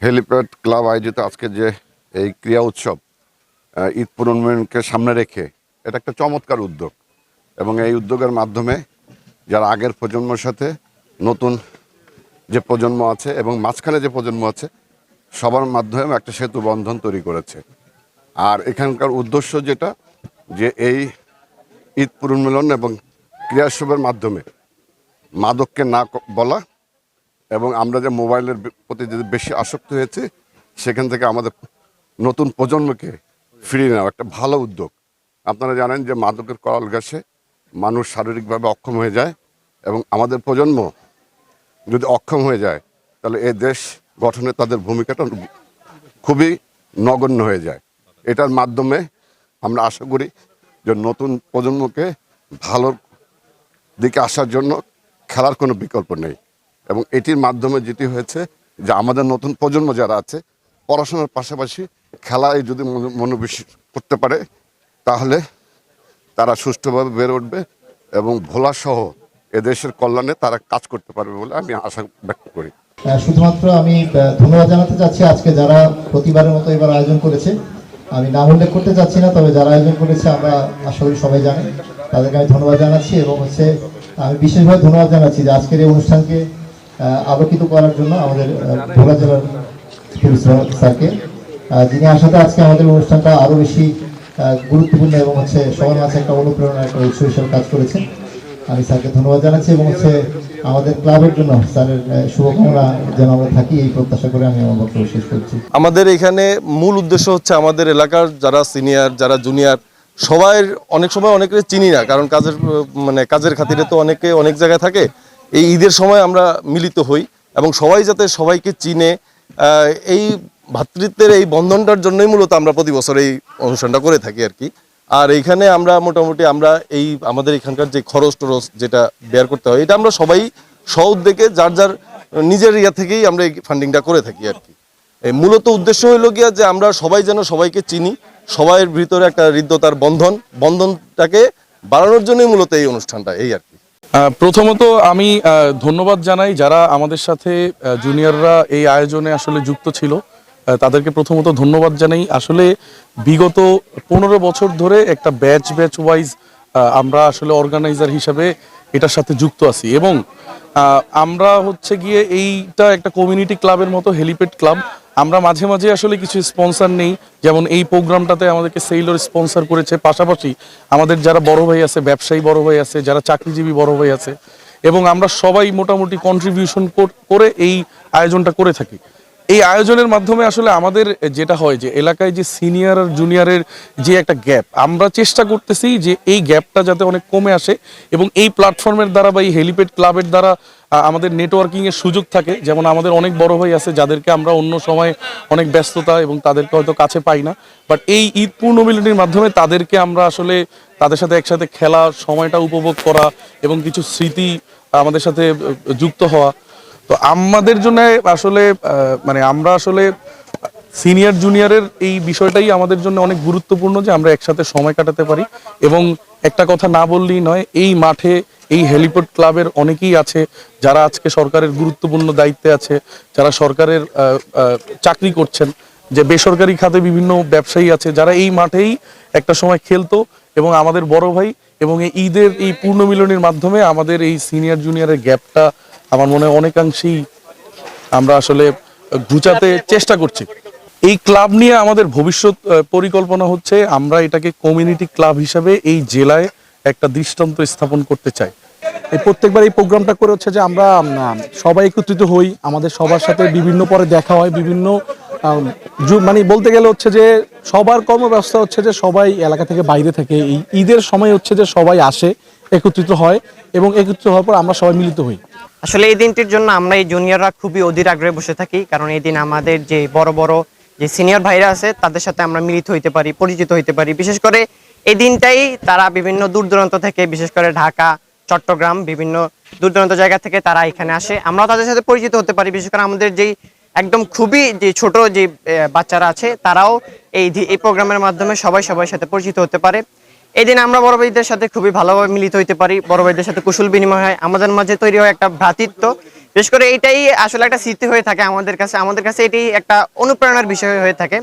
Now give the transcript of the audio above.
Helipad club আয়োজিত আজকে যে এই ক্রীড়া উৎসব ঈদ পূর্ণিমাকে সামনে রেখে এটা একটা চমৎকার উদ্যোগ এবং এই উদ্যোগের মাধ্যমে যারা আগের প্রজন্মের সাথে নতুন যে প্রজন্ম আছে এবং মাঝখানে যে প্রজন্ম আছে সবার মাধ্যমে একটা সেতু বন্ধন তৈরি করেছে। আর এখানকার উদ্দেশ্য যেটা যে এই ঈদ পুনর্মিলন এবং ক্রীড়া উৎসবের মাধ্যমে মাদককে না বলা এবং আমরা যে মোবাইলের প্রতি যদি বেশি আসক্ত হয়েছে সেখান থেকে আমাদের নতুন প্রজন্মকে ফিরিয়ে নেওয়া একটা ভালো উদ্যোগ। আপনারা জানেন যে মাদকের করাল ঘাসে মানুষ শারীরিকভাবে অক্ষম হয়ে যায় এবং আমাদের প্রজন্ম যদি অক্ষম হয়ে যায় তাহলে এই দেশ গঠনে তাদের ভূমিকাটা খুবই নগণ্য হয়ে যায়। এটার মাধ্যমে আমরা আশা করি যে নতুন প্রজন্মকে ভালো দিকে আসার জন্য খেলার কোনো বিকল্প নেই এবং এটির মাধ্যমে যেটি হয়েছে যে আমাদের নতুন প্রজন্ম যারা আছে পড়াশোনার পাশাপাশি খেলায় যদি মনোনিবেশ করতে পারে তাহলে তারা সুষ্ঠুভাবে বেড়ে উঠবে এবং ভোলাসহ এদেশের কল্যাণে তারা কাজ করতে পারবে বলে আমি আশা ব্যক্ত করি। শুধুমাত্র আমি ধন্যবাদ জানাতে চাচ্ছি আজকে যারা প্রতিবারের মতো এবার আয়োজন করেছে। আমি নাম উল্লেখ করতে চাচ্ছি না, তবে যারা আয়োজন করেছে আমরা আশা করি সবাই জানেন, তাদেরকে আমি ধন্যবাদ জানাচ্ছি এবং আমি বিশেষভাবে ধন্যবাদ জানাচ্ছি যে আজকের এই অনুষ্ঠানকে আলোকিত করার জন্য আমাদের ভোলা জেলার পুলিশ স্যারকে, যিনি আসাতে আজকে আমাদের অনুষ্ঠানটা আরও বেশি গুরুত্বপূর্ণ এবং সবার মাঝে একটা অনুপ্রেরণা একটা উৎস হিসেবে কাজ করেছে। আমি স্যারকে ধন্যবাদ জানাচ্ছি এবং আমাদের ক্লাবের জন্য স্যারের শুভকামনা যেন আমরা থাকি এই প্রত্যাশা করে আমি আমার বক্তব্য শেষ করছি। আমাদের এখানে মূল উদ্দেশ্য হচ্ছে আমাদের এলাকার যারা সিনিয়র যারা জুনিয়র সবাই অনেক সময় অনেকে চিনি না, কারণ কাজের খাতিরে তো অনেকে অনেক জায়গায় থাকে। এই ঈদের সময় আমরা মিলিত হই এবং সবাই যাতে সবাইকে চিনে, এই ভ্রাতৃত্বের এই বন্ধনটার জন্যই মূলত আমরা প্রতি বছর এই অনুষ্ঠানটা করে থাকি আর কি। আর এইখানে আমরা মোটামুটি আমরা আমাদের এখানকার যে খরচ টরচ যেটা বের করতে হয় এটা আমরা সবাই উদ্যোগে যার যার নিজের থেকেই আমরা এই ফান্ডিংটা করে থাকি আর কি। এই মূলত উদ্দেশ্য হইল গিয়া যে আমরা সবাই যেন সবাইকে চিনি, সবাইয়ের ভিতরে একটা হৃদ্যতার বন্ধনটাকে বাড়ানোর জন্যই মূলত এই অনুষ্ঠানটা এই আর কি। প্রথমত আমি ধন্যবাদ জানাই যারা আমাদের সাথে জুনিয়ররা এই আয়োজনে আসলে যুক্ত ছিল, তাদেরকে প্রথমত ধন্যবাদ জানাই। আসলে বিগত 15 বছর ধরে একটা ব্যাচ ওয়াইজ আমরা আসলে অর্গানাইজার হিসাবে এটার সাথে যুক্ত আছি এবং আমরা গিয়ে এইটা একটা কমিউনিটি ক্লাবের মতো হেলিপ্যাড ক্লাব। আমরা মাঝে মাঝে আসলে কিছু স্পন্সর নেই, যেমন এই প্রোগ্রামটাতে আমাদেরকে সেইলর স্পন্সর করেছে। পাশাপাশি আমাদের যারা বড় ভাই আছে, ব্যবসায়ী বড় ভাই আছে, যারা চাকরিজীবী বড় ভাই আছে এবং আমরা সবাই মোটামুটি কন্ট্রিবিউশন করে এই আয়োজনটা করে থাকি। এই আয়োজনের মাধ্যমে আসলে আমাদের যেটা হয় যে এলাকায় যে সিনিয়র আর জুনিয়রের যে একটা গ্যাপ, আমরা চেষ্টা করতেছি যে এই গ্যাপটা যাতে অনেক কমে আসে এবং এই প্ল্যাটফর্মের দ্বারা বা এই হেলিপ্যাড ক্লাবের দ্বারা আমাদের নেটওয়ার্কিংয়ের সুযোগ থাকে। যেমন আমাদের অনেক বড় ভাই আছে যাদেরকে আমরা অন্য সময় অনেক ব্যস্ততা এবং তাদেরকে হয়তো কাছে পাই না, বাট এই ঈদ পূর্ণমিলনীর মাধ্যমে তাদেরকে আমরা আসলে তাদের সাথে একসাথে খেলা, সময়টা উপভোগ করা এবং কিছু স্মৃতি আমাদের সাথে যুক্ত হওয়া। তো আমাদের জন্য আসলে আমরা আসলে সিনিয়র জুনিয়রের এই বিষয়টাই আমাদের জন্য অনেক গুরুত্বপূর্ণ যে আমরা একসাথে সময় কাটাতে পারি। এবং একটা কথা না বললেই নয়, এই মাঠে এই হেলিপ্যাড ক্লাবের অনেকেই আছে যারা আজকে সরকারের গুরুত্বপূর্ণ দায়িত্বে আছে, যারা সরকারের চাকরি করছেন, যে বেসরকারি খাতে বিভিন্ন ব্যবসায়ী আছে যারা এই মাঠেই একটা সময় খেলতো এবং আমাদের বড় ভাই। এবং এই ঈদের এই পূর্ণমিলনীর মাধ্যমে আমাদের এই সিনিয়র জুনিয়রের গ্যাপটা আমার মনে হয় অনেকাংশেই আমরা আসলে ঘুচাতে চেষ্টা করছি। এই ক্লাব নিয়ে আমাদের ভবিষ্যৎ পরিকল্পনা হচ্ছে আমরা এটাকে কমিউনিটি ক্লাব হিসাবে এই জেলায় একটা দৃষ্টান্ত স্থাপন করতে চাই। এই প্রত্যেকবার এই প্রোগ্রামটা করে যে আমরা সবাই একত্রিত হই, আমাদের সবার সাথে বিভিন্ন পরে দেখা হয়, বিভিন্ন বলতে গেলে যে সবার কর্মব্যবস্থা যে সবাই এলাকা থেকে বাইরে থাকে। এই ঈদের সময় যে সবাই আসে, একত্রিত হয় এবং একত্রিত হওয়ার পর আমরা সবাই মিলিত হই। আসলে এই দিনটির জন্য আমরা এই জুনিয়ররা খুবই অধীর আগ্রহে বসে থাকি, কারণ এই দিন আমাদের যে বড় বড় যে সিনিয়র ভাইরা আছে তাদের সাথে আমরা মিলিত হইতে পারি, পরিচিত হইতে পারি। বিশেষ করে এই দিনটাই তারা বিভিন্ন দূর দূরান্ত থেকে, বিশেষ করে ঢাকা, চট্টগ্রাম, বিভিন্ন দূর দূরান্ত জায়গা থেকে তারা এখানে আসে, আমরা তাদের সাথে পরিচিত হতে পারি। বিশেষ করে আমাদের যেই একদম খুবই যে ছোট যে বাচ্চারা আছে তারাও এই প্রোগ্রামের মাধ্যমে সবার সাথে পরিচিত হতে পারে। এই দিন আমরা বড় ভাইদের সাথে খুবই ভালোভাবে মিলিত হইতে পারি, বড় ভাইদের সাথে কুশল বিনিময় হয়, আমাদের মাঝে তৈরি হয় একটা ভ্রাতৃত্ব বিশেষ করে এটাই আসলে একটা স্মৃতি হয়ে থাকে আমাদের কাছে এটি একটা অনুপ্রেরণার বিষয় হয়ে থাকে।